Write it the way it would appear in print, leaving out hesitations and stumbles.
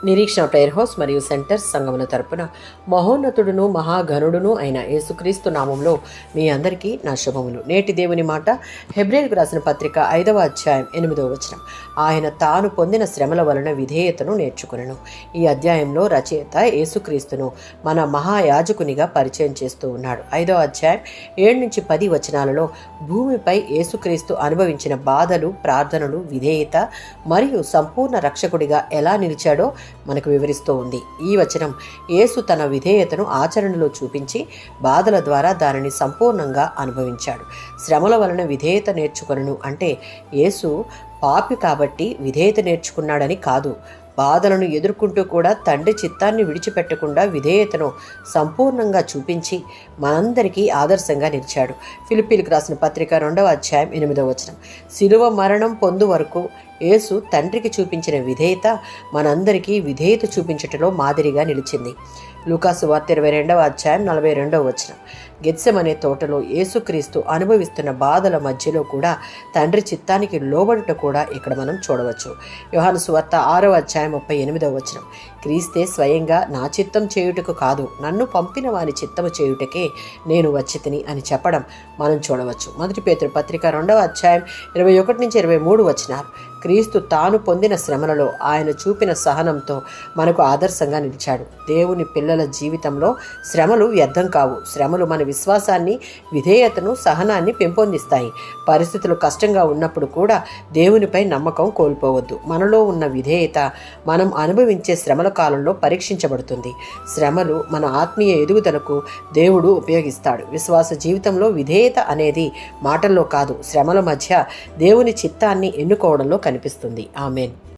నిరీక్షణ prayer house మరియు centres సంఘముల తరపున మహోన్నతుడును మహాగణుడును అయిన యేసుక్రీస్తు నామంలో మీ అందరికీ నా శుభములు. నేటి దేవుని మాట హెబ్రేయులకు రాసిన పత్రిక 5వ అధ్యాయం 8వ వచనం. ఆయన తాను పొందిన శ్రమల వలన విధేయతను నేర్చుకొనెను. ఈ అధ్యాయంలో రచయిత యేసుక్రీస్తును మన మహాయాజకునిగా పరిచయం చేస్తూ ఉన్నాడు. 5వ అధ్యాయం 7-10 వచనాలలో భూమిపై యేసుక్రీస్తు అనుభవించిన బాధలు, ప్రార్థనలు, విధేయత మరియు సంపూర్ణ రక్షకుడిగా ఎలా నిలిచాడో మనకు వివరిస్తూ ఉంది. ఈ వచనం యేసు తన విధేయతను ఆచరణలో చూపించి బాధల ద్వారా దానిని సంపూర్ణంగా అనుభవించాడు. శ్రమల వలన విధేయత నేర్చుకొనును అంటే యేసు పాపి కాబట్టి విధేయత నేర్చుకున్నాడని కాదు. బాధలను ఎదుర్కొంటూ కూడా తండ్రి చిత్తాన్ని విడిచిపెట్టకుండా విధేయతను సంపూర్ణంగా చూపించి మనందరికీ ఆదర్శంగా నిలిచాడు. ఫిలిప్పీలకు రాసిన పత్రిక 2వ అధ్యాయం 8వ వచనం. శిలువ మరణం పొందు వరకు యేసు తండ్రికి చూపించిన విధేయత మనందరికీ విధేయత చూపించటంలో మాదిరిగా నిలిచింది. లూకాసు వార్త 22వ అధ్యాయం 42వ వచనం. గెత్సెమనే తోటలో యేసుక్రీస్తు అనుభవిస్తున్న బాధల మధ్యలో కూడా తండ్రి చిత్తానికి లోబడుట కూడా ఇక్కడ మనం చూడవచ్చు. యోహాను సువార్త 6వ అధ్యాయం 38వ వచనం. క్రీస్తే స్వయంగా నా చిత్తం చేయుటకు కాదు, నన్ను పంపిన వాని చిత్తము చేయుటకే నేను వచ్చితిని అని చెప్పడం మనం చూడవచ్చు. మొదటి పేతురు పత్రిక 2వ అధ్యాయం 21-23 వచనాలు. క్రీస్తు తాను పొందిన శ్రమలలో ఆయన చూపిన సహనంతో మనకు ఆదర్శంగా నిలిచాడు. దేవుని పిల్లల జీవితంలో శ్రమలు వ్యర్థం కావు. శ్రమలు మన విశ్వాసాన్ని, విధేయతను, సహనాన్ని పెంపొందిస్తాయి. పరిస్థితులు కష్టంగా ఉన్నప్పుడు కూడా దేవునిపై నమ్మకం కోల్పోవద్దు. మనలో ఉన్న విధేయత మనం అనుభవించే శ్రమల కాలంలో పరీక్షించబడుతుంది. శ్రమలు మన ఆత్మీయ ఎదుగుదలకు దేవుడు ఉపయోగిస్తాడు. విశ్వాస జీవితంలో విధేయత అనేది మాటల్లో కాదు, శ్రమల మధ్య దేవుని చిత్తాన్ని ఎన్నుకోవడంలో కనిపిస్తుంది. ఆమేన్.